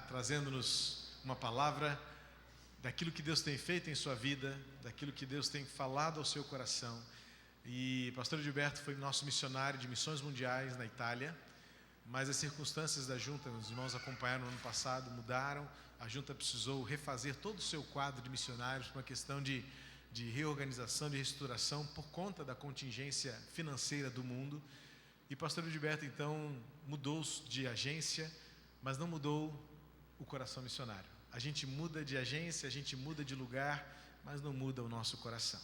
trazendo-nos uma palavra daquilo que Deus tem feito em sua vida, daquilo que Deus tem falado ao seu coração. E o pastor Gilberto foi nosso missionário de missões mundiais na Itália, mas as circunstâncias da junta, os irmãos acompanharam no ano passado, mudaram. A junta precisou refazer todo o seu quadro de missionários por uma questão de reorganização, de reestruturação, por conta da contingência financeira do mundo. E o pastor Gilberto então mudou de agência, mas não mudou o coração missionário. A gente muda de agência, a gente muda de lugar, mas não muda o nosso coração.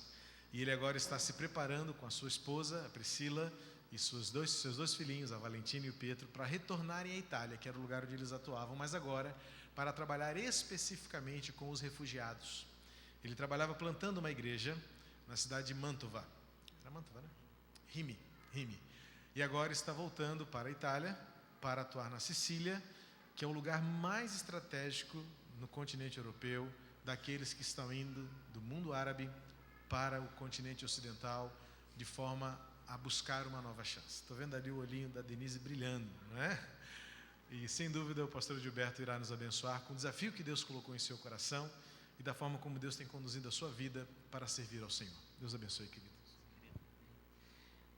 E ele agora está se preparando com a sua esposa, a Priscila, e seus dois filhinhos, a Valentina e o Pietro, para retornarem à Itália, que era o lugar onde eles atuavam, mas agora para trabalhar especificamente com os refugiados. Ele trabalhava plantando uma igreja na cidade de Mantova. Era Mantova, né? Rimini. E agora está voltando para a Itália para atuar na Sicília, que é o lugar mais estratégico no continente europeu, daqueles que estão indo do mundo árabe para o continente ocidental, de forma a buscar uma nova chance. Estou vendo ali o olhinho da Denise brilhando, não é? E sem dúvida o pastor Gilberto irá nos abençoar com o desafio que Deus colocou em seu coração e da forma como Deus tem conduzido a sua vida para servir ao Senhor. Deus abençoe, queridos.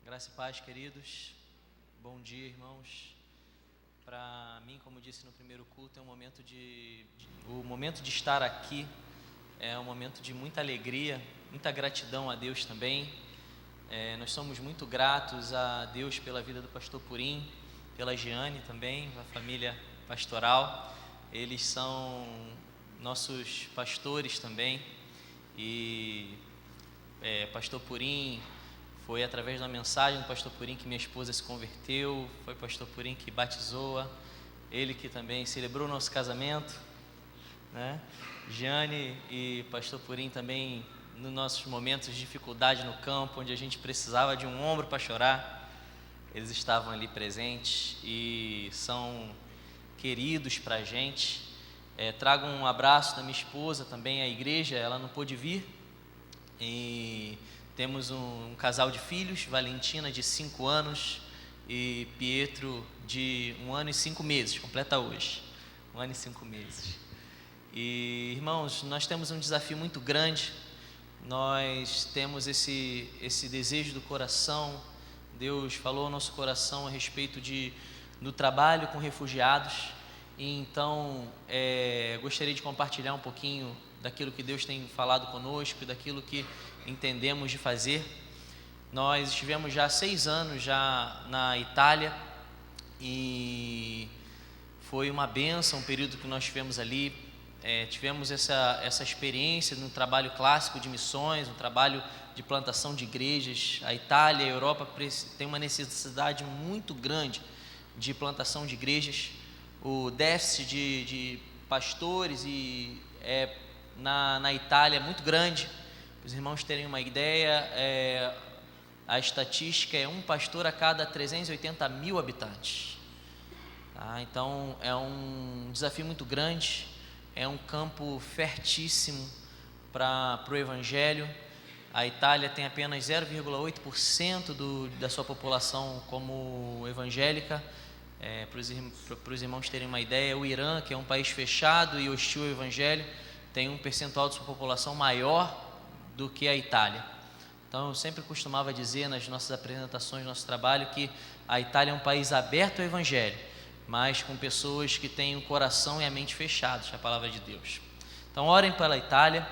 Graça e paz, queridos. Bom dia, irmãos. Para mim, como disse no primeiro culto, é um momento o momento de estar aqui é um momento de muita alegria, muita gratidão a Deus também. Nós somos muito gratos a Deus pela vida do pastor Purim, pela Giane também, a família pastoral. Eles são nossos pastores também. E pastor Purim, foi através da mensagem do pastor Purim que minha esposa se converteu, foi pastor Purim que batizou-a, ele que também celebrou o nosso casamento, né? Giane e pastor Purim também, nos nossos momentos de dificuldade no campo, onde a gente precisava de um ombro para chorar, eles estavam ali presentes e são queridos para a gente. Trago um abraço da minha esposa também à igreja, ela não pôde vir, e temos um casal de filhos, Valentina de 5 anos e Pietro de 1 ano e 5 meses, completa hoje, 1 ano e 5 meses. E irmãos, nós temos um desafio muito grande, nós temos esse desejo do coração. Deus falou ao nosso coração a respeito do trabalho com refugiados, e então gostaria de compartilhar um pouquinho daquilo que Deus tem falado conosco, daquilo que entendemos de fazer. Nós estivemos já há 6 anos já na Itália e foi uma bênção o período que nós tivemos ali. Tivemos essa experiência no trabalho clássico de missões, um trabalho de plantação de igrejas. A Itália e a Europa tem uma necessidade muito grande de plantação de igrejas. O déficit de pastores na Itália é muito grande. Os irmãos terem uma ideia, a estatística é um pastor a cada 380 mil habitantes. Tá? Então é um desafio muito grande, é um campo fertíssimo para o Evangelho. A Itália tem apenas 0,8% da sua população como evangélica. Para os irmãos terem uma ideia, o Irã, que é um país fechado e hostil ao Evangelho, tem um percentual de sua população maior do que a Itália. Então eu sempre costumava dizer nas nossas apresentações, no nosso trabalho, que a Itália é um país aberto ao Evangelho, mas com pessoas que têm o coração e a mente fechados à palavra de Deus. Então orem pela Itália.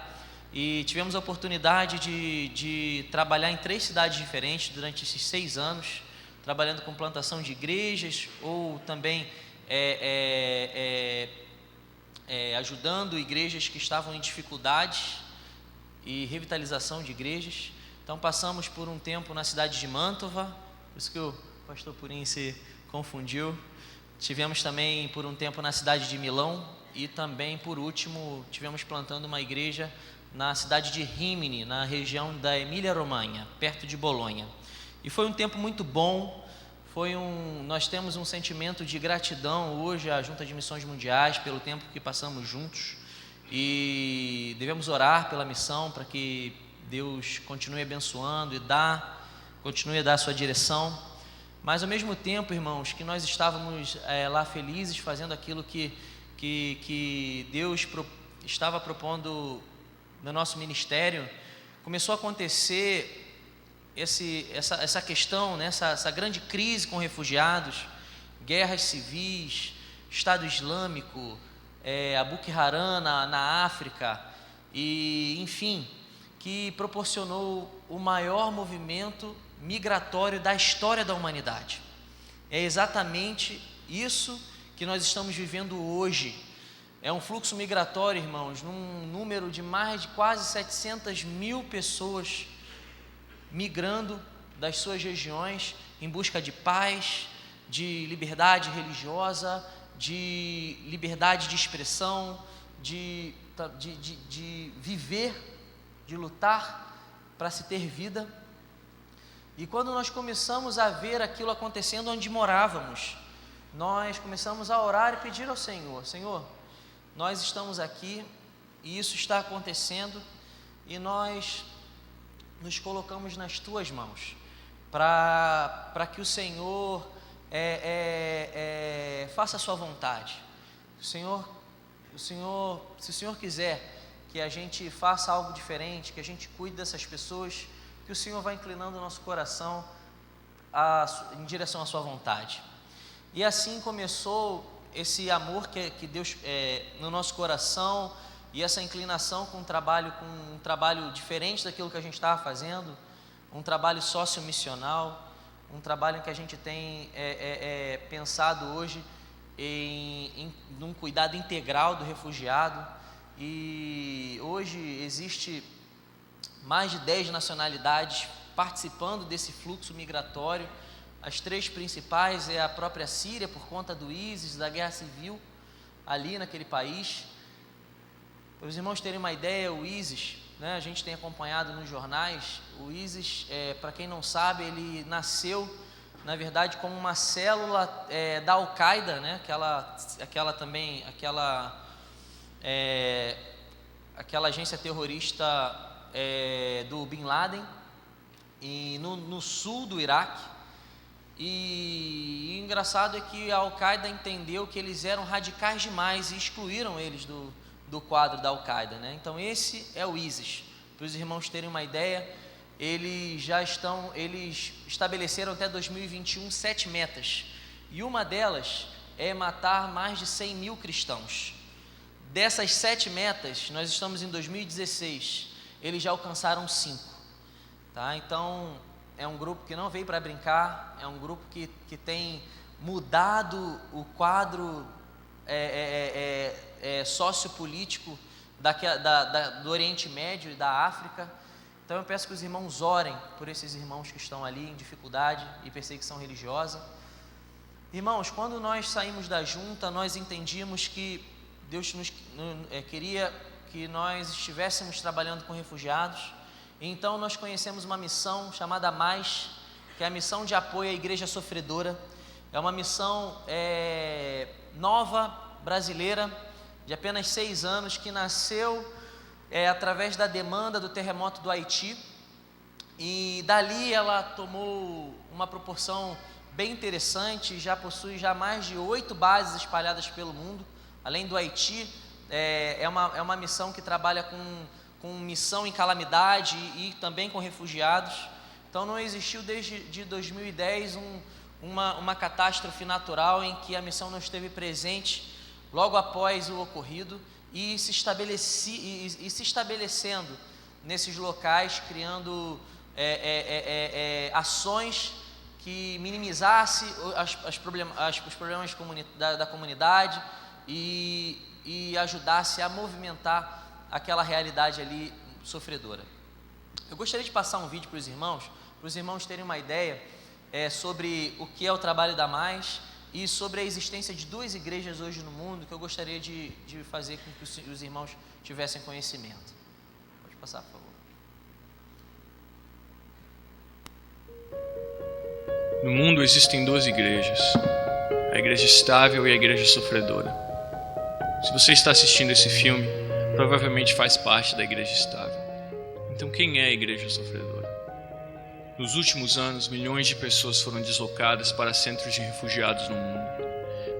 E tivemos a oportunidade de trabalhar em 3 cidades diferentes durante esses 6 anos, trabalhando com plantação de igrejas ou também ajudando igrejas que estavam em dificuldades e revitalização de igrejas. Então passamos por um tempo na cidade de Mantova, por isso que o pastor Purim se confundiu. Tivemos também por um tempo na cidade de Milão e também, por último, tivemos plantando uma igreja na cidade de Rimini, na região da Emília-Romanha, perto de Bolonha. E foi um tempo muito bom. Nós temos um sentimento de gratidão hoje à Junta de Missões Mundiais pelo tempo que passamos juntos, e devemos orar pela missão para que Deus continue abençoando e continue a dar a sua direção. Mas ao mesmo tempo, irmãos, que nós estávamos lá felizes fazendo aquilo que que Deus estava propondo no nosso ministério, começou a acontecer essa questão, né, essa grande crise com refugiados, guerras civis, Estado Islâmico, a Boko Haram na África, e enfim, que proporcionou o maior movimento migratório da história da humanidade. É exatamente isso que nós estamos vivendo hoje. É um fluxo migratório, irmãos, num número de mais de quase 700 mil pessoas migrando das suas regiões em busca de paz, de liberdade religiosa, de liberdade de expressão, de viver, de lutar para se ter vida. E quando nós começamos a ver aquilo acontecendo onde morávamos, nós começamos a orar e pedir ao Senhor: Senhor, nós estamos aqui e isso está acontecendo, e nós nos colocamos nas Tuas mãos, para que o Senhor faça a Sua vontade. Se o Senhor quiser que a gente faça algo diferente, que a gente cuide dessas pessoas, que o Senhor vai inclinando o nosso coração em direção à Sua vontade. E assim começou esse amor que Deus no nosso coração, e essa inclinação com um trabalho diferente daquilo que a gente estava fazendo, um trabalho socio-missional, um trabalho em que a gente tem pensado hoje num cuidado integral do refugiado. E hoje existe mais de 10 nacionalidades participando desse fluxo migratório. As 3 principais é a própria Síria, por conta do ISIS, da guerra civil ali naquele país. Para os irmãos terem uma ideia, o ISIS, né, a gente tem acompanhado nos jornais. O ISIS, para quem não sabe, ele nasceu, na verdade, como uma célula da Al-Qaeda, né, aquela agência terrorista do Bin Laden, no sul do Iraque. E o engraçado é que a Al-Qaeda entendeu que eles eram radicais demais e excluíram eles do quadro da Al-Qaeda, né? Então esse é o ISIS. Para os irmãos terem uma ideia, eles estabeleceram até 2021 7 metas, e uma delas é matar mais de 100 mil cristãos. Dessas 7 metas, nós estamos em 2016, eles já alcançaram 5, tá? Então é um grupo que não veio para brincar, é um grupo que tem mudado o quadro sociopolítico do Oriente Médio e da África. Então eu peço que os irmãos orem por esses irmãos que estão ali em dificuldade e perseguição religiosa. Irmãos, quando nós saímos da junta, nós entendíamos que Deus queria que nós estivéssemos trabalhando com refugiados. Então nós conhecemos uma missão chamada Mais, que é a missão de apoio à igreja sofredora. É uma missão nova, brasileira, de apenas 6 anos, que nasceu através da demanda do terremoto do Haiti, e dali ela tomou uma proporção bem interessante. Já possui mais de 8 bases espalhadas pelo mundo. Além do Haiti, é uma missão que trabalha com missão em calamidade e também com refugiados. Então não existiu desde 2010 uma catástrofe natural em que a missão não esteve presente logo após o ocorrido, e se estabelecendo nesses locais, criando ações que minimizassem os problemas da comunidade e ajudasse a movimentar aquela realidade ali sofredora. Eu gostaria de passar um vídeo para os irmãos terem uma ideia sobre o que é o trabalho da Mais e sobre a existência de 2 igrejas hoje no mundo, que eu gostaria de fazer com que os irmãos tivessem conhecimento. Pode passar, por favor. No mundo existem 2 igrejas, a igreja estável e a igreja sofredora. Se você está assistindo esse filme, provavelmente faz parte da igreja estável. Então quem é a igreja sofredora? Nos últimos anos, milhões de pessoas foram deslocadas para centros de refugiados no mundo.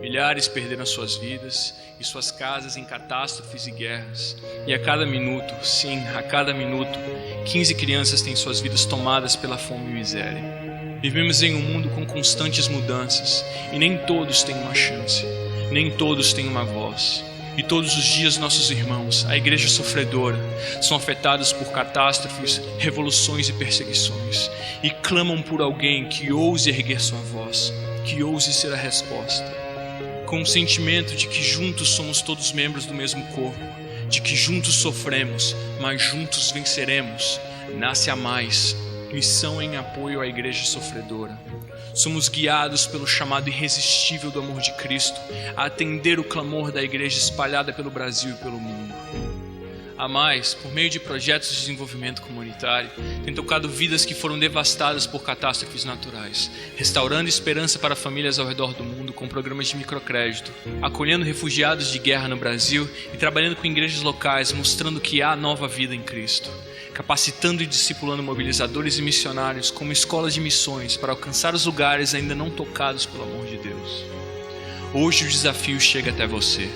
Milhares perderam suas vidas e suas casas em catástrofes e guerras. E a cada minuto, sim, a cada minuto, 15 crianças têm suas vidas tomadas pela fome e miséria. Vivemos em um mundo com constantes mudanças e nem todos têm uma chance, nem todos têm uma voz. E todos os dias nossos irmãos, a igreja sofredora, são afetados por catástrofes, revoluções e perseguições e clamam por alguém que ouse erguer sua voz, que ouse ser a resposta. Com o sentimento de que juntos somos todos membros do mesmo corpo, de que juntos sofremos, mas juntos venceremos, nasce a Mais, missão em apoio à igreja sofredora. Somos guiados pelo chamado irresistível do amor de Cristo a atender o clamor da igreja espalhada pelo Brasil e pelo mundo. A Mais, por meio de projetos de desenvolvimento comunitário, tem tocado vidas que foram devastadas por catástrofes naturais, restaurando esperança para famílias ao redor do mundo com programas de microcrédito, acolhendo refugiados de guerra no Brasil e trabalhando com igrejas locais, mostrando que há nova vida em Cristo, capacitando e discipulando mobilizadores e missionários como escolas de missões para alcançar os lugares ainda não tocados pelo amor de Deus. Hoje o desafio chega até você.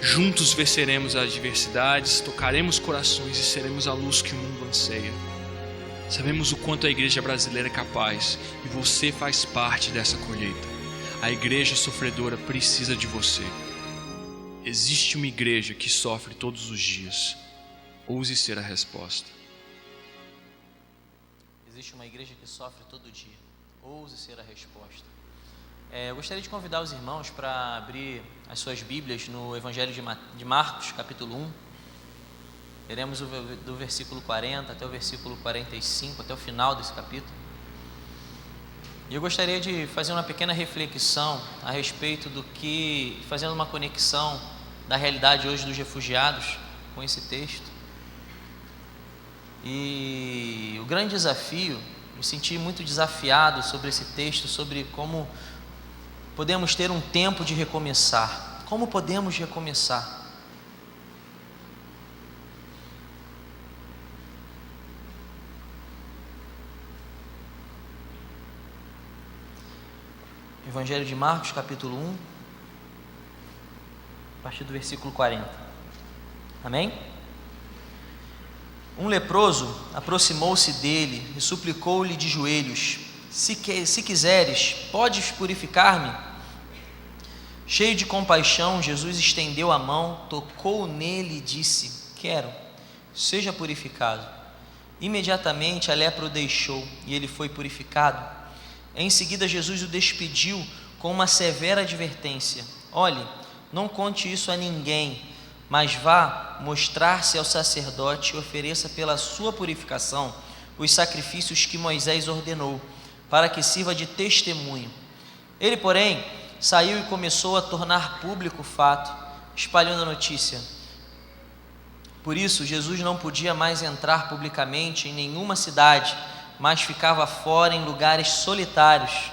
Juntos venceremos as adversidades, tocaremos corações e seremos a luz que o mundo anseia. Sabemos o quanto a igreja brasileira é capaz e você faz parte dessa colheita. A igreja sofredora precisa de você. Existe uma igreja que sofre todos os dias. Ouse ser a resposta. Existe uma igreja que sofre todo dia. Ouse ser a resposta. Eu gostaria de convidar os irmãos para abrir as suas Bíblias no Evangelho de Marcos, capítulo 1. Veremos do versículo 40 até o versículo 45, até o final desse capítulo. E eu gostaria de fazer uma pequena reflexão a respeito do que, fazendo uma conexão da realidade hoje dos refugiados com esse texto. E o grande desafio, me senti muito desafiado sobre esse texto, sobre como podemos ter um tempo de recomeçar. Como podemos recomeçar? Evangelho de Marcos, capítulo 1, a partir do versículo 40. Amém? Um leproso aproximou-se dele e suplicou-lhe de joelhos: se quiseres, podes purificar-me? Cheio de compaixão, Jesus estendeu a mão, tocou nele e disse: quero, seja purificado. Imediatamente a lepra o deixou e ele foi purificado. Em seguida Jesus o despediu com uma severa advertência: olhe, não conte isso a ninguém, mas vá mostrar-se ao sacerdote e ofereça pela sua purificação os sacrifícios que Moisés ordenou, para que sirva de testemunho. Ele, porém, saiu e começou a tornar público o fato, espalhando a notícia. Por isso, Jesus não podia mais entrar publicamente em nenhuma cidade, mas ficava fora em lugares solitários.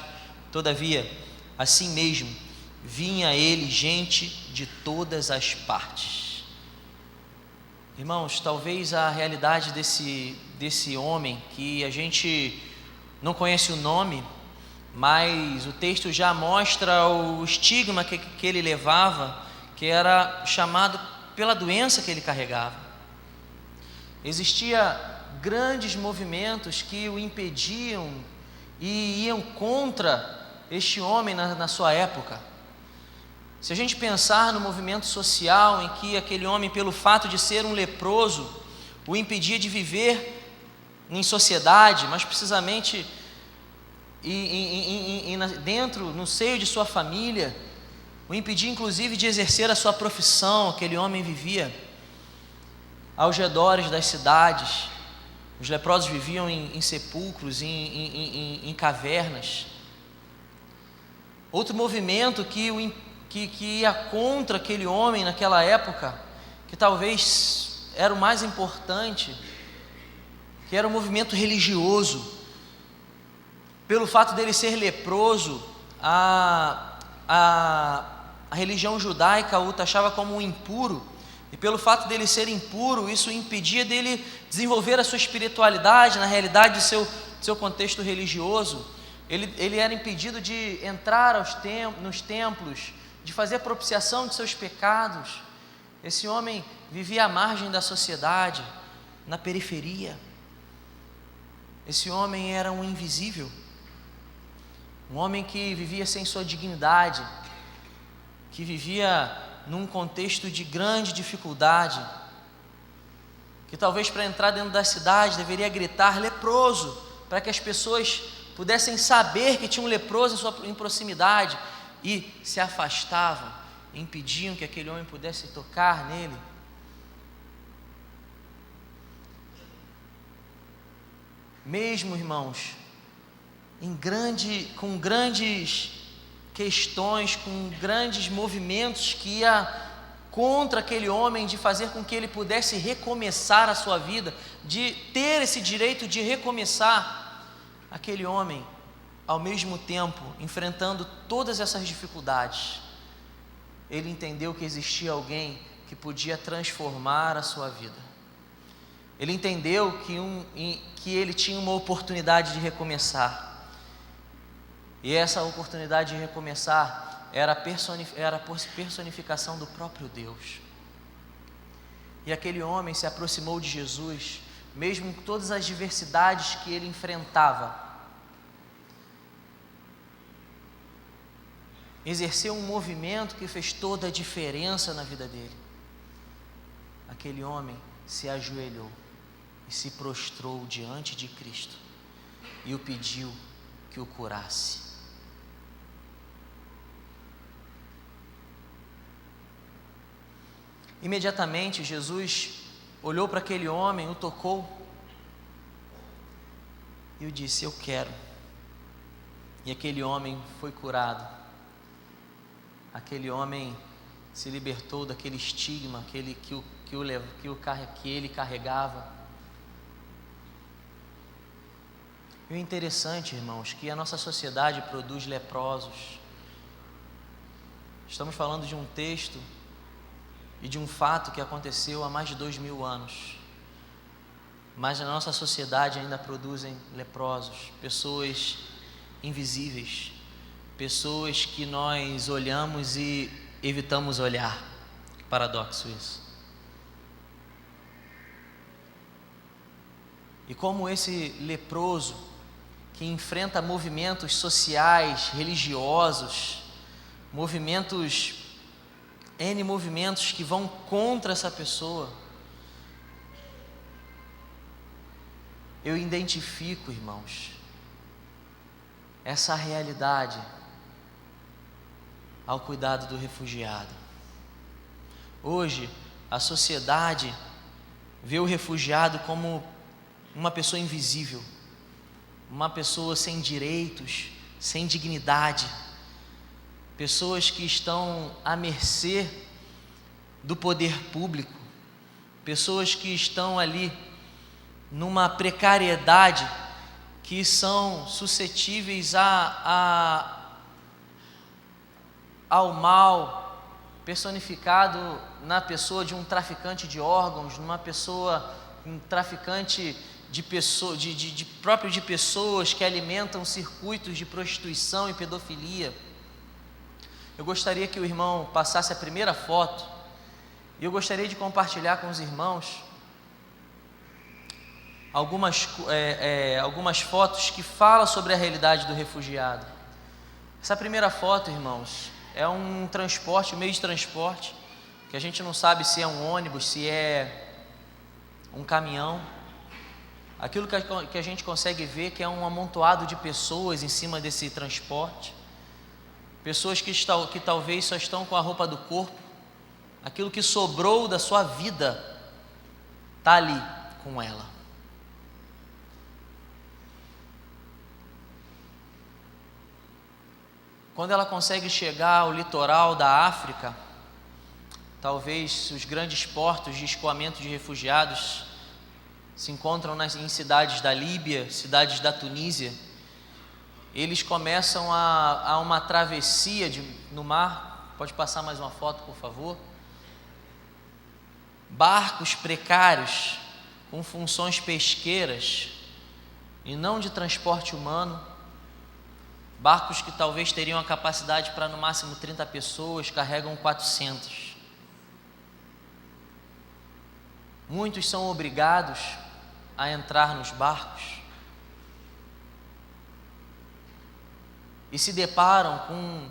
Todavia, assim mesmo, vinha a ele gente de todas as partes. Irmãos, talvez a realidade desse homem, que a gente não conhece o nome, mas o texto já mostra o estigma que ele levava, que era chamado pela doença que ele carregava. Existia grandes movimentos que o impediam e iam contra este homem na sua época. Se a gente pensar no movimento social em que aquele homem, pelo fato de ser um leproso, o impedia de viver em sociedade, mas precisamente dentro, no seio de sua família, o impedia inclusive de exercer a sua profissão. Aquele homem vivia aos redores das cidades. Os leprosos viviam em sepulcros, em cavernas. Outro movimento que ia contra aquele homem naquela época, que talvez era o mais importante, que era o movimento religioso. Pelo fato dele ser leproso, a religião judaica o taxava como um impuro, e pelo fato dele ser impuro, isso impedia dele desenvolver a sua espiritualidade na realidade do seu contexto religioso. Ele era impedido de entrar nos templos, de fazer propiciação de seus pecados. Esse homem vivia à margem da sociedade, na periferia. Esse homem era um invisível, um homem que vivia sem sua dignidade, que vivia num contexto de grande dificuldade, que talvez para entrar dentro da cidade deveria gritar leproso, para que as pessoas pudessem saber que tinha um leproso em proximidade e se afastavam, impediam que aquele homem pudesse tocar nele. Mesmo, irmãos, com grandes questões, com grandes movimentos que ia contra aquele homem, de fazer com que ele pudesse recomeçar a sua vida, de ter esse direito de recomeçar, aquele homem, ao mesmo tempo, enfrentando todas essas dificuldades, ele entendeu que existia alguém que podia transformar a sua vida. Ele entendeu que ele tinha uma oportunidade de recomeçar. E essa oportunidade de recomeçar era a personificação do próprio Deus. E aquele homem se aproximou de Jesus, mesmo com todas as diversidades que ele enfrentava. Exerceu um movimento que fez toda a diferença na vida dele. Aquele homem se ajoelhou e se prostrou diante de Cristo e o pediu que o curasse. Imediatamente Jesus olhou para aquele homem, o tocou e o disse: eu quero. E aquele homem foi curado. Aquele homem se libertou daquele estigma que ele carregava. E o interessante, irmãos, que a nossa sociedade produz leprosos. Estamos falando de um texto e de um fato que aconteceu há mais de 2000 anos. Mas na nossa sociedade ainda produzem leprosos, pessoas invisíveis, pessoas que nós olhamos e evitamos olhar. Que paradoxo isso. E como esse leproso que enfrenta movimentos sociais, religiosos, N movimentos que vão contra essa pessoa, eu identifico, irmãos, essa realidade ao cuidado do refugiado. Hoje, a sociedade vê o refugiado como uma pessoa invisível, uma pessoa sem direitos, sem dignidade, pessoas que estão à mercê do poder público, pessoas que estão ali numa precariedade, que são suscetíveis ao mal personificado na pessoa de um traficante de órgãos, um traficante de pessoas que alimentam circuitos de prostituição e pedofilia. Eu gostaria que o irmão passasse a primeira foto, e eu gostaria de compartilhar com os irmãos algumas fotos que falam sobre a realidade do refugiado. Essa primeira foto, irmãos, é um meio de transporte, que a gente não sabe se é um ônibus, se é um caminhão. Aquilo que a gente consegue ver que é um amontoado de pessoas em cima desse transporte, pessoas que talvez só estão com a roupa do corpo, aquilo que sobrou da sua vida está ali com ela. Quando ela consegue chegar ao litoral da África, talvez os grandes portos de escoamento de refugiados se encontram em cidades da Líbia, cidades da Tunísia. Eles começam a uma travessia no mar. Pode passar mais uma foto, por favor. Barcos precários com funções pesqueiras e não de transporte humano. Barcos que talvez teriam a capacidade para no máximo 30 pessoas, carregam 400. Muitos são obrigados a entrar nos barcos e se deparam com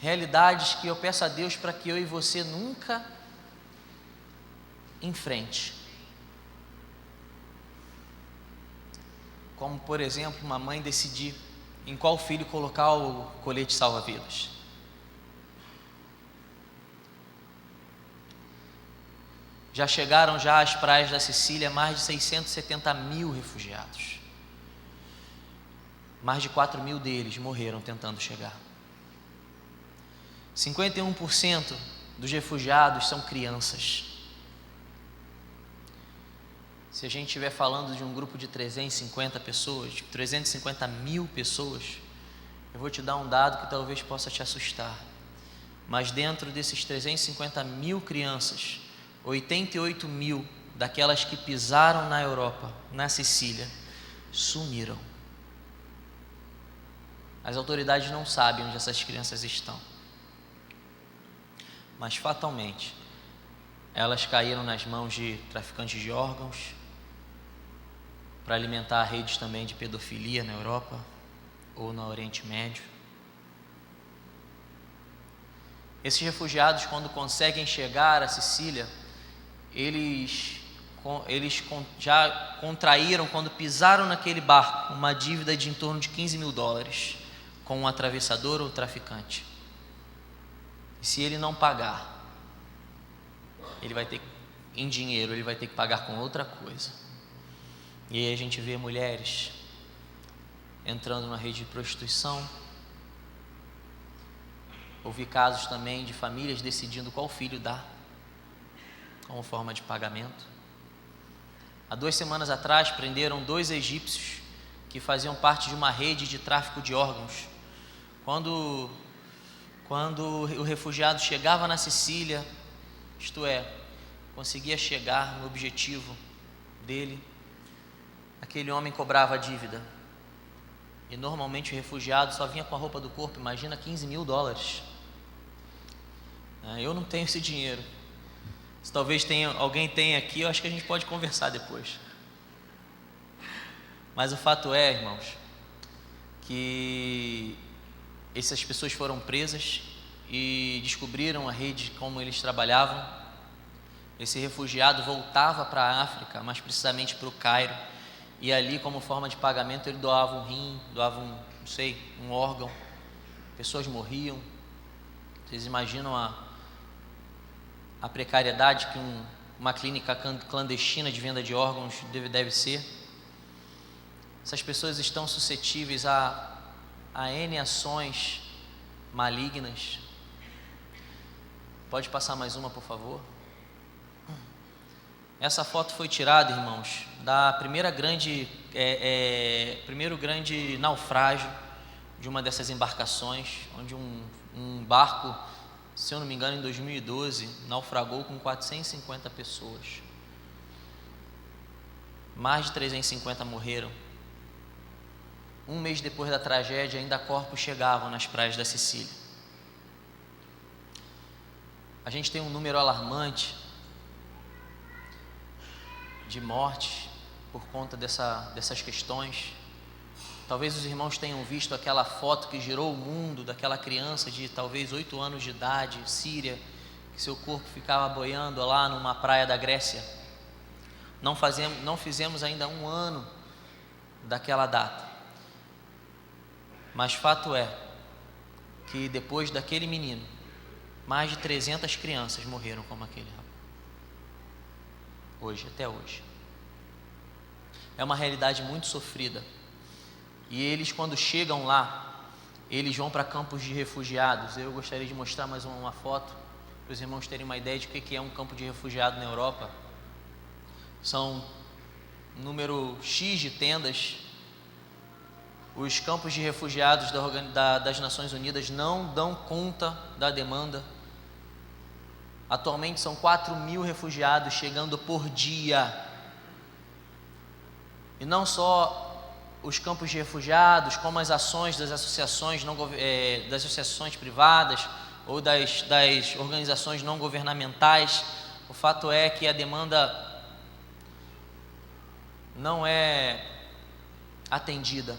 realidades que eu peço a Deus para que eu e você nunca enfrente. Como, por exemplo, uma mãe decidir em qual filho colocar o colete salva-vidas. Já chegaram às praias da Sicília mais de 670 mil refugiados. Mais de 4 mil deles morreram tentando chegar. 51% dos refugiados são crianças. Se a gente estiver falando de um grupo de 350 pessoas, de 350 mil pessoas, eu vou te dar um dado que talvez possa te assustar. Mas dentro desses 350 mil crianças, 88 mil daquelas que pisaram na Europa, na Sicília, sumiram. As autoridades não sabem onde essas crianças estão. Mas fatalmente, elas caíram nas mãos de traficantes de órgãos, para alimentar redes também de pedofilia na Europa ou no Oriente Médio. Esses refugiados, quando conseguem chegar à Sicília, eles já contraíram, quando pisaram naquele barco, uma dívida de em torno de $15 mil com um atravessador ou traficante. E se ele não pagar, ele vai ter, em dinheiro, ele vai ter que pagar com outra coisa. E aí a gente vê mulheres entrando na rede de prostituição. Ouvi casos também de famílias decidindo qual filho dar como forma de pagamento. Há 2 semanas atrás prenderam 2 egípcios que faziam parte de uma rede de tráfico de órgãos. Quando o refugiado chegava na Sicília, isto é, conseguia chegar no objetivo dele, aquele homem cobrava a dívida. E normalmente o refugiado só vinha com a roupa do corpo. Imagina $15 mil. Eu não tenho esse dinheiro. Se talvez alguém tenha aqui, eu acho que a gente pode conversar depois. Mas o fato é, irmãos, que essas pessoas foram presas e descobriram a rede, como eles trabalhavam. Esse refugiado voltava para a África, mais precisamente para o Cairo. E ali, como forma de pagamento, ele doava um rim, doava um órgão. Pessoas morriam. Vocês imaginam a precariedade que uma clínica clandestina de venda de órgãos deve ser? Essas pessoas estão suscetíveis a N ações malignas. Pode passar mais uma, por favor? Essa foto foi tirada, irmãos, da primeiro grande naufrágio de uma dessas embarcações, onde um barco, se eu não me engano, em 2012, naufragou com 450 pessoas. Mais de 350 morreram. Um mês depois da tragédia, ainda corpos chegavam nas praias da Sicília. A gente tem um número alarmante de mortes por conta dessas questões. Talvez os irmãos tenham visto aquela foto que girou o mundo, daquela criança de talvez 8 anos de idade, síria, que seu corpo ficava boiando lá numa praia da Grécia. Não fizemos ainda 1 ano daquela data. Mas fato é que depois daquele menino, mais de 300 crianças morreram como aquele rapaz. Até hoje. É uma realidade muito sofrida. E eles, quando chegam lá, eles vão para campos de refugiados. Eu gostaria de mostrar mais uma foto, para os irmãos terem uma ideia de o que é um campo de refugiado na Europa. São um número X de tendas. Os campos de refugiados das Nações Unidas não dão conta da demanda. Atualmente são 4 mil refugiados chegando por dia. E não só os campos de refugiados, como as ações das associações, das associações privadas ou das organizações não governamentais. O fato é que a demanda não é atendida.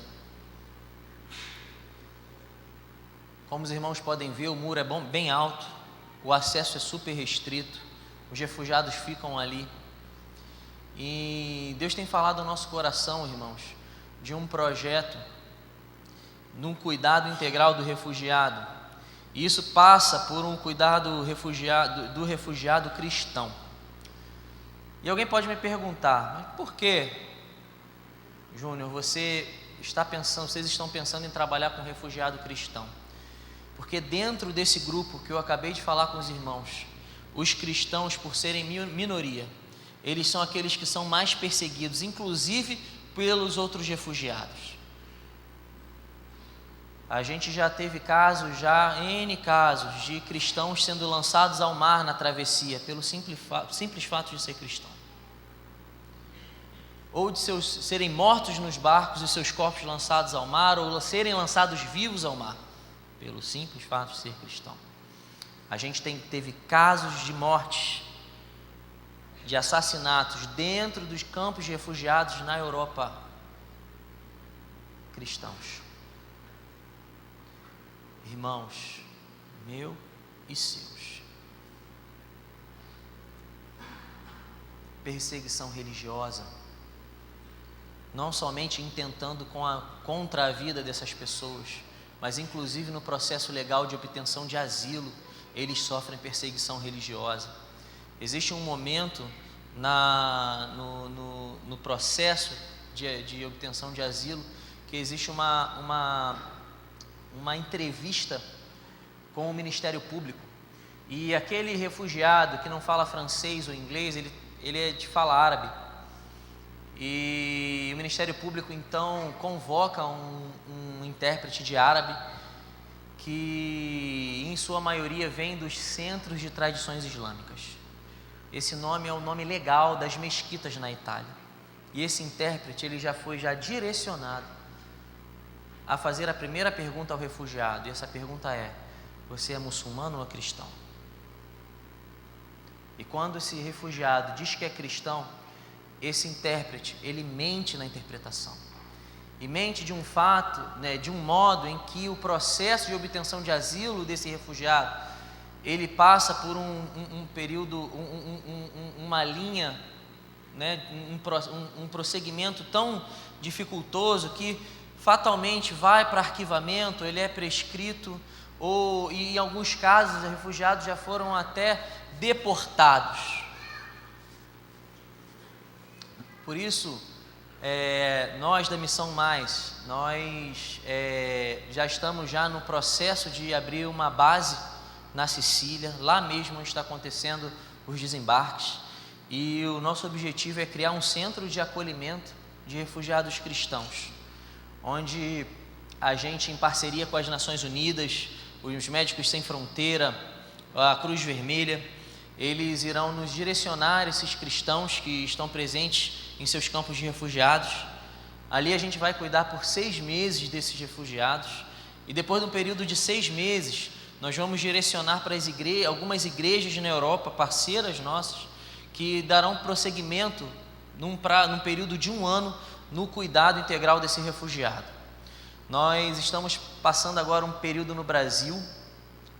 Como os irmãos podem ver, o muro é bem alto, o acesso é super restrito, os refugiados ficam ali. E Deus tem falado ao nosso coração, irmãos, de um projeto, num cuidado integral do refugiado. E isso passa por um cuidado do refugiado cristão. E alguém pode me perguntar, mas por que, Júnior, vocês estão pensando em trabalhar com refugiado cristão? Porque dentro desse grupo que eu acabei de falar com os irmãos, os cristãos, por serem minoria, eles são aqueles que são mais perseguidos, inclusive pelos outros refugiados. A gente já teve N casos de cristãos sendo lançados ao mar na travessia, pelo simples fato de ser cristão. Ou de serem mortos nos barcos e seus corpos lançados ao mar, ou serem lançados vivos ao mar, pelo simples fato de ser cristão. A gente teve casos de mortes, de assassinatos dentro dos campos de refugiados na Europa, cristãos. Irmãos, meu e seus. Perseguição religiosa, não somente intentando contra a vida dessas pessoas, mas inclusive no processo legal de obtenção de asilo, eles sofrem perseguição religiosa. Existe um momento no processo de obtenção de asilo que existe uma entrevista com o Ministério Público, e aquele refugiado que não fala francês ou inglês, ele é de fala árabe, e o Ministério Público então convoca um intérprete de árabe, que em sua maioria vem dos centros de tradições islâmicas. Esse nome é o nome legal das mesquitas na Itália, e esse intérprete ele já foi direcionado a fazer a primeira pergunta ao refugiado, e essa pergunta é: você é muçulmano ou é cristão? E quando esse refugiado diz que é cristão, esse intérprete, ele mente na interpretação, e mente de um fato, de um modo em que o processo de obtenção de asilo desse refugiado, ele passa por um período, uma linha, um prosseguimento tão dificultoso que fatalmente vai para arquivamento, ele é prescrito, e em alguns casos os refugiados já foram até deportados. Por isso, nós da Missão Mais, nós já estamos no processo de abrir uma base na Sicília, lá mesmo está acontecendo os desembarques, e o nosso objetivo é criar um centro de acolhimento de refugiados cristãos, onde a gente, em parceria com as Nações Unidas, os Médicos Sem Fronteira, a Cruz Vermelha, eles irão nos direcionar esses cristãos que estão presentes em seus campos de refugiados. Ali a gente vai cuidar por 6 meses desses refugiados, e depois de um período de 6 meses, nós vamos direcionar para algumas igrejas na Europa, parceiras nossas, que darão prosseguimento num período de 1 ano no cuidado integral desse refugiado. Nós estamos passando agora um período no Brasil,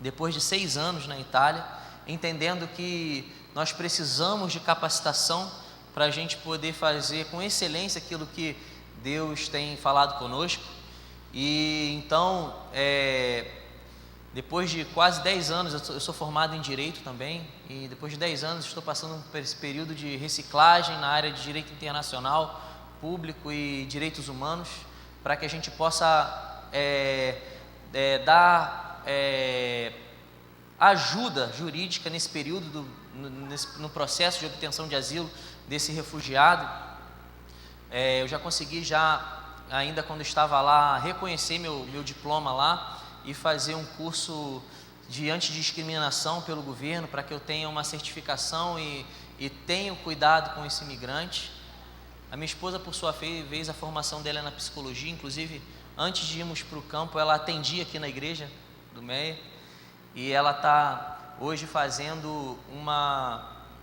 depois de 6 anos na Itália, entendendo que nós precisamos de capacitação para a gente poder fazer com excelência aquilo que Deus tem falado conosco. E então, depois de quase 10 anos, eu sou formado em Direito também, e depois de 10 anos estou passando por esse período de reciclagem na área de Direito Internacional, Público e Direitos Humanos, para que a gente possa dar ajuda jurídica nesse período, no processo de obtenção de asilo desse refugiado. Eu já consegui, ainda quando estava lá, reconhecer meu diploma lá e fazer um curso de antidiscriminação pelo governo, para que eu tenha uma certificação e tenha cuidado com esse imigrante. A minha esposa, por sua vez, a formação dela é na psicologia. Inclusive, antes de irmos para o campo, ela atendia aqui na igreja do Meia. E ela está hoje fazendo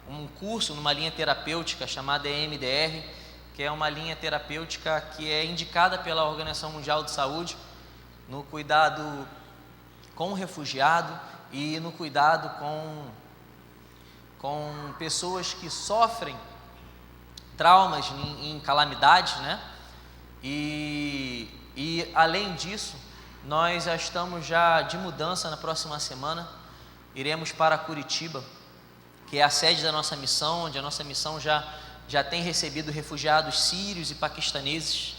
um curso numa linha terapêutica chamada EMDR, que é uma linha terapêutica que é indicada pela Organização Mundial de Saúde no cuidado com o refugiado e no cuidado com pessoas que sofrem traumas em calamidades, né? E além disso, nós já estamos de mudança. Na próxima semana iremos para Curitiba, que é a sede da nossa missão, onde a nossa missão já tem recebido refugiados sírios e paquistaneses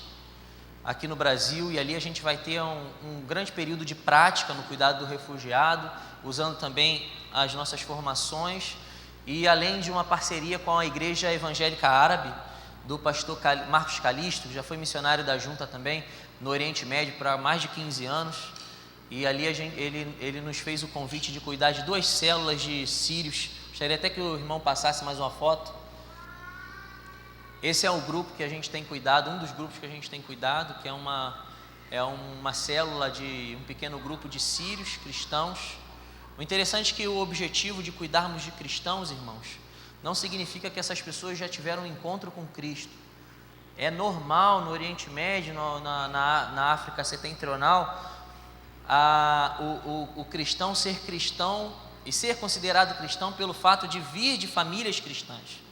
aqui no Brasil, e ali a gente vai ter um grande período de prática no cuidado do refugiado, usando também as nossas formações, e além de uma parceria com a Igreja Evangélica Árabe, do pastor Marcos Calisto, que já foi missionário da Junta também, no Oriente Médio, para mais de 15 anos, e ali ele nos fez o convite de cuidar de 2 células de sírios. Gostaria até que o irmão passasse mais uma foto. Esse é o grupo que a gente tem cuidado, um dos grupos que a gente tem cuidado, que é uma célula de um pequeno grupo de sírios cristãos. O interessante é que o objetivo de cuidarmos de cristãos, irmãos, não significa que essas pessoas já tiveram um encontro com Cristo. É normal no Oriente Médio, na África Setentrional, o cristão ser cristão e ser considerado cristão pelo fato de vir de famílias cristãs.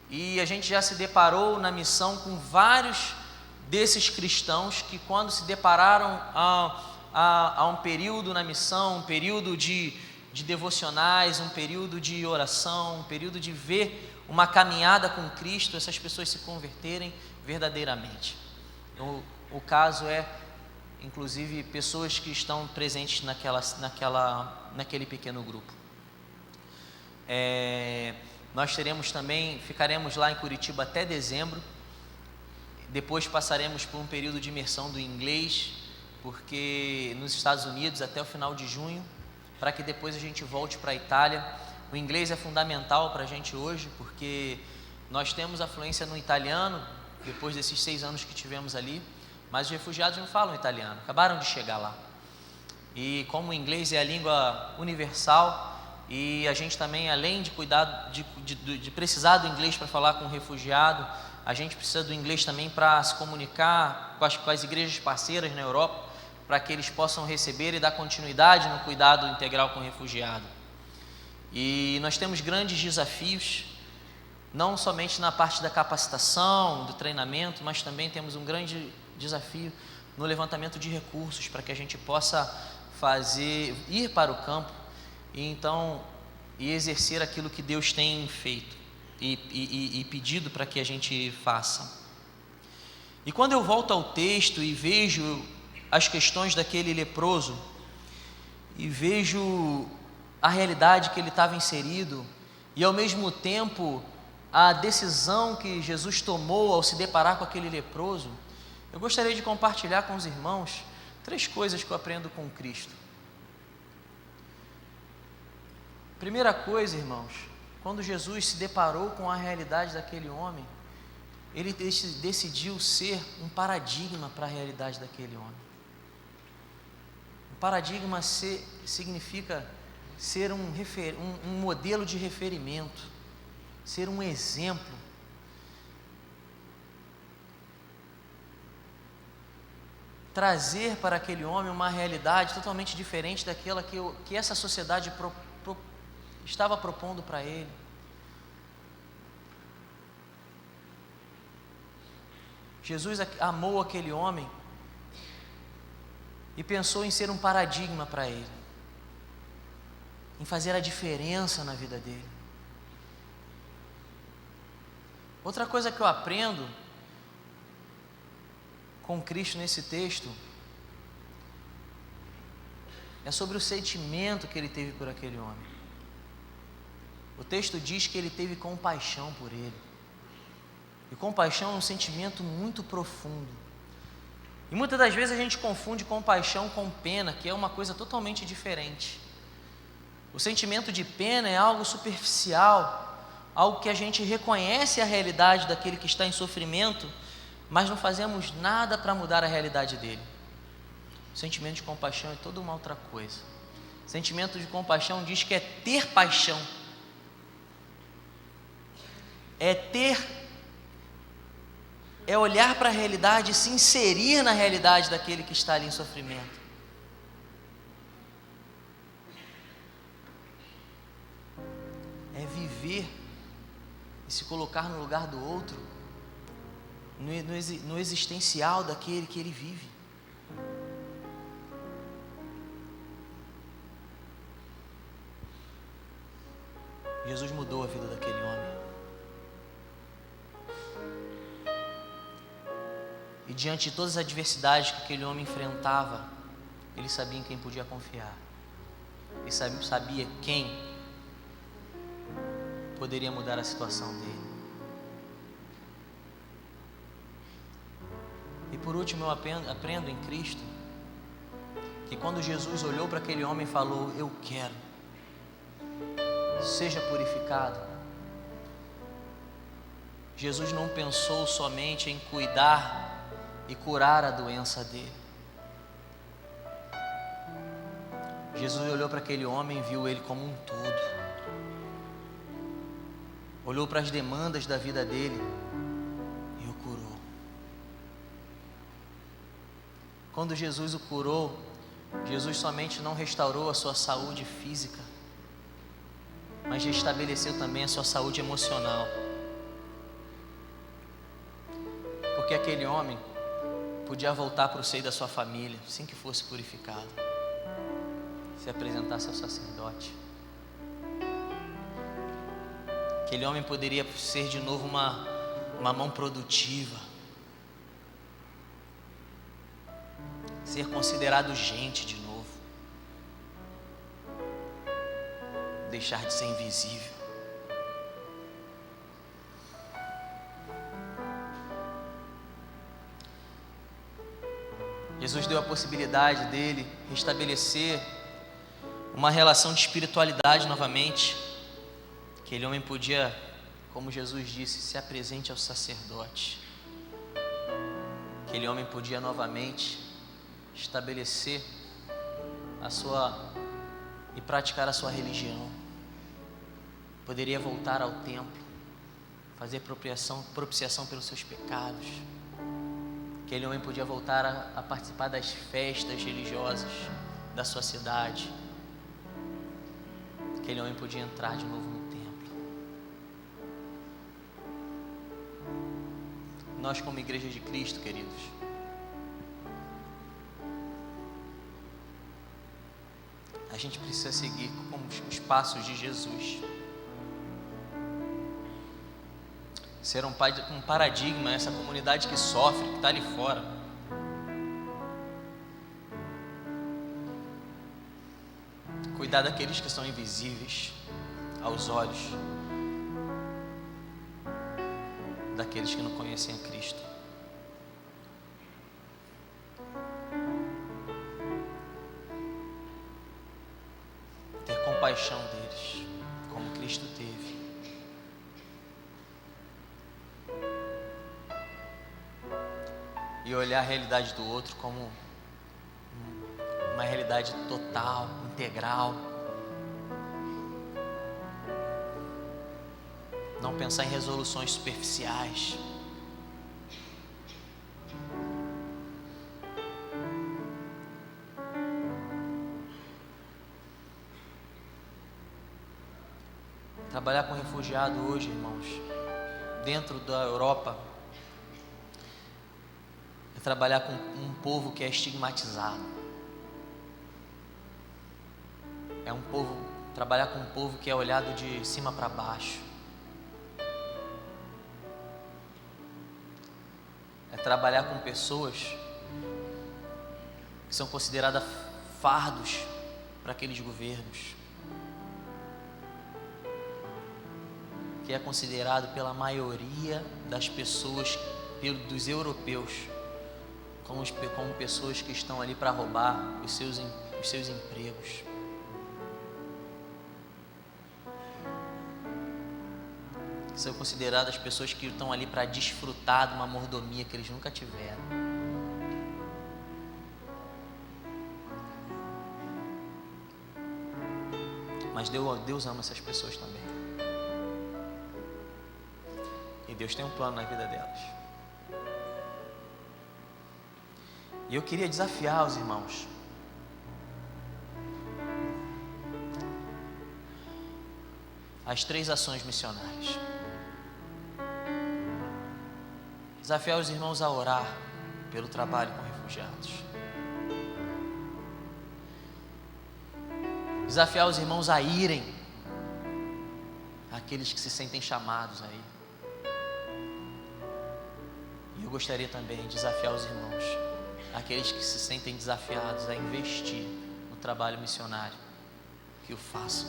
E a gente já se deparou na missão com vários desses cristãos que, quando se depararam a um período na missão, um período de devocionais, um período de oração, um período de ver uma caminhada com Cristo, essas pessoas se converterem verdadeiramente. O caso é, inclusive, pessoas que estão presentes naquele pequeno grupo. Nós ficaremos lá em Curitiba até dezembro. Depois passaremos por um período de imersão do inglês, porque nos Estados Unidos até o final de junho, para que depois a gente volte para a Itália. O inglês é fundamental para a gente hoje, porque nós temos afluência no italiano, depois desses 6 anos que tivemos ali, mas os refugiados não falam italiano, acabaram de chegar lá. E como o inglês é a língua universal, e a gente também, além de cuidar, de precisar do inglês para falar com o refugiado, a gente precisa do inglês também para se comunicar com as igrejas parceiras na Europa, para que eles possam receber e dar continuidade no cuidado integral com o refugiado. E nós temos grandes desafios, não somente na parte da capacitação, do treinamento, mas também temos um grande desafio no levantamento de recursos, para que a gente possa ir para o campo e exercer aquilo que Deus tem feito e pedido para que a gente faça. E quando eu volto ao texto e vejo as questões daquele leproso, e vejo a realidade que ele estava inserido, e ao mesmo tempo a decisão que Jesus tomou ao se deparar com aquele leproso, eu gostaria de compartilhar com os irmãos 3 coisas que eu aprendo com Cristo. Primeira coisa, irmãos, quando Jesus se deparou com a realidade daquele homem, ele decidiu ser um paradigma para a realidade daquele homem. Um paradigma significa ser um modelo de referimento, ser um exemplo. Trazer para aquele homem uma realidade totalmente diferente daquela que essa sociedade estava propondo para ele. Jesus amou aquele homem e pensou em ser um paradigma para ele, em fazer a diferença na vida dele. Outra coisa que eu aprendo com Cristo nesse texto é sobre o sentimento que ele teve por aquele homem. O texto diz que ele teve compaixão por ele. E compaixão é um sentimento muito profundo. E muitas das vezes a gente confunde compaixão com pena, que é uma coisa totalmente diferente. O sentimento de pena é algo superficial, algo que a gente reconhece a realidade daquele que está em sofrimento, mas não fazemos nada para mudar a realidade dele. O sentimento de compaixão é toda uma outra coisa. O sentimento de compaixão diz que é ter paixão, é olhar para a realidade e se inserir na realidade daquele que está ali em sofrimento. É viver e se colocar no lugar do outro, no existencial daquele que ele vive. Jesus mudou a vida daquele homem. E diante de todas as adversidades que aquele homem enfrentava, ele sabia em quem podia confiar. Ele sabia quem poderia mudar a situação dele. E por último, eu aprendo em Cristo que quando Jesus olhou para aquele homem e falou: eu quero, seja purificado, Jesus não pensou somente em cuidar e curar a doença dele. Jesus olhou para aquele homem e viu ele como um todo. Olhou para as demandas da vida dele e o curou. Quando Jesus o curou, Jesus somente não restaurou a sua saúde física, mas restabeleceu também a sua saúde emocional. Porque aquele homem podia voltar para o seio da sua família, assim que fosse purificado, se apresentasse ao sacerdote. Aquele homem poderia ser de novo uma mão produtiva, ser considerado gente de novo, deixar de ser invisível. Jesus deu a possibilidade dele restabelecer uma relação de espiritualidade novamente. Aquele homem podia, como Jesus disse, se apresente ao sacerdote. Aquele homem podia novamente estabelecer e praticar a sua religião. Poderia voltar ao templo, fazer propiciação pelos seus pecados. Aquele homem podia voltar a participar das festas religiosas da sua cidade. Aquele homem podia entrar de novo no templo. Nós, como Igreja de Cristo, queridos, a gente precisa seguir como os passos de Jesus. Ser um paradigma, essa comunidade que sofre, que está ali fora. Cuidar daqueles que são invisíveis aos olhos daqueles que não conhecem a Cristo. Ter compaixão deles, como Cristo teve. E olhar a realidade do outro como uma realidade total, integral. Não pensar em resoluções superficiais. Trabalhar com refugiado hoje, irmãos, dentro da Europa, é trabalhar com um povo que é estigmatizado. Trabalhar com um povo que é olhado de cima para baixo. É trabalhar com pessoas que são consideradas fardos para aqueles governos, que é considerado pela maioria das pessoas, dos europeus, como pessoas que estão ali para roubar os seus empregos. são consideradas pessoas que estão ali para desfrutar de uma mordomia que eles nunca tiveram. Mas Deus ama essas pessoas também. E Deus tem um plano na vida delas. E eu queria desafiar os irmãos as 3 ações missionárias. Desafiar os irmãos a orar pelo trabalho com refugiados. Desafiar os irmãos a irem, aqueles que se sentem chamados a ir. E eu gostaria também de desafiar os irmãos, aqueles que se sentem desafiados a investir no trabalho missionário, que o façam.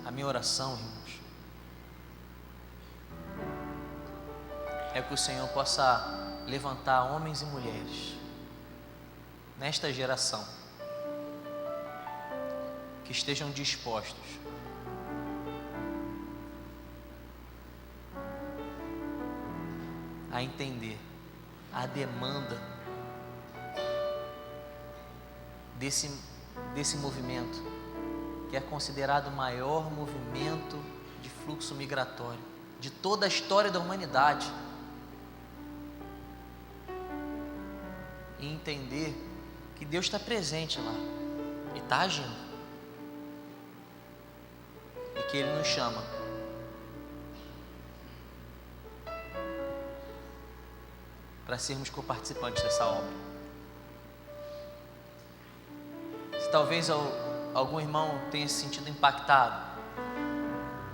A minha oração, irmãos, é que o Senhor possa levantar homens e mulheres nesta geração que estejam dispostos a entender a demanda desse movimento, que é considerado o maior movimento de fluxo migratório de toda a história da humanidade, e entender que Deus está presente lá e está agindo, e que Ele nos chama para sermos coparticipantes dessa obra. Se talvez algum irmão tenha se sentido impactado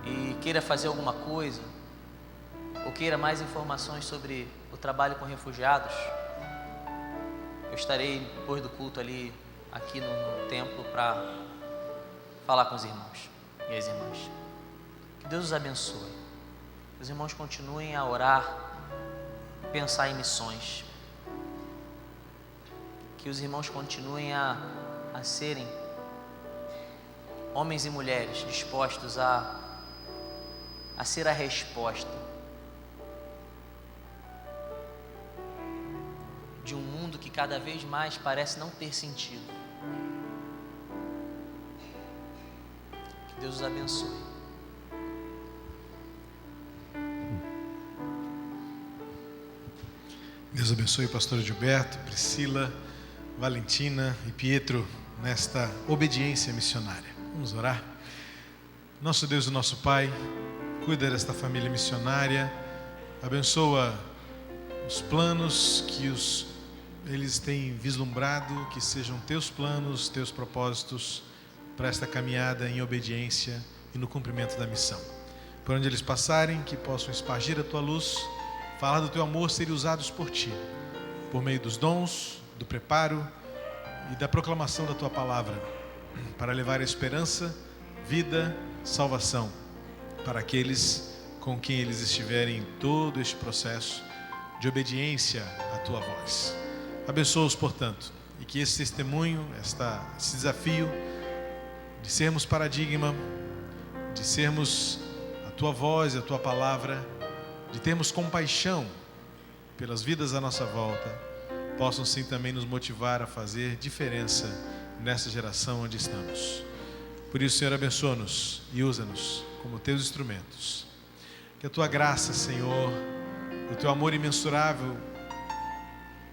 e queira fazer alguma coisa, ou queira mais informações sobre o trabalho com refugiados, eu estarei depois do culto ali, aqui no templo, para falar com os irmãos e as irmãs. Que Deus os abençoe. Que os irmãos continuem a orar, pensar em missões. Que os irmãos continuem a serem homens e mulheres dispostos a ser a resposta de um mundo que cada vez mais parece não ter sentido. Que Deus os abençoe. Deus abençoe o pastor Gilberto, Priscila, Valentina e Pietro nesta obediência missionária. Vamos orar. Nosso Deus e nosso Pai, cuida desta família missionária, abençoa os planos que eles têm vislumbrado, que sejam teus planos, teus propósitos para esta caminhada em obediência e no cumprimento da missão. Por onde eles passarem, que possam espargir a tua luz, falar do teu amor, serem usados por ti, por meio dos dons, do preparo e da proclamação da tua palavra, para levar a esperança, vida, salvação para aqueles com quem eles estiverem em todo este processo de obediência à tua voz. Abençoa-os, portanto, e que esse testemunho, esse desafio de sermos paradigma, de sermos a tua voz e a tua palavra, de termos compaixão pelas vidas à nossa volta, possam sim também nos motivar a fazer diferença nessa geração onde estamos. Por isso, Senhor, abençoa-nos e usa-nos como teus instrumentos. Que a tua graça, Senhor, o teu amor imensurável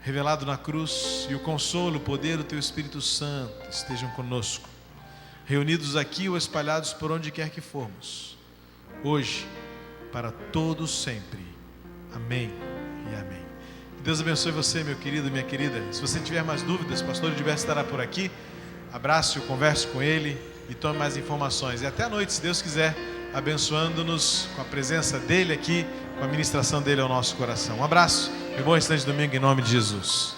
revelado na cruz e o consolo, o poder do teu Espírito Santo estejam conosco, reunidos aqui ou espalhados por onde quer que formos, hoje, para todos sempre. Amém e amém. Que Deus abençoe você, meu querido e minha querida. Se você tiver mais dúvidas, o pastor Gilberto estará por aqui. Abrace-o, converse com ele e tome mais informações. E até a noite, se Deus quiser, abençoando-nos com a presença dele aqui, com a ministração dele ao nosso coração. Um abraço e bom restante de domingo em nome de Jesus.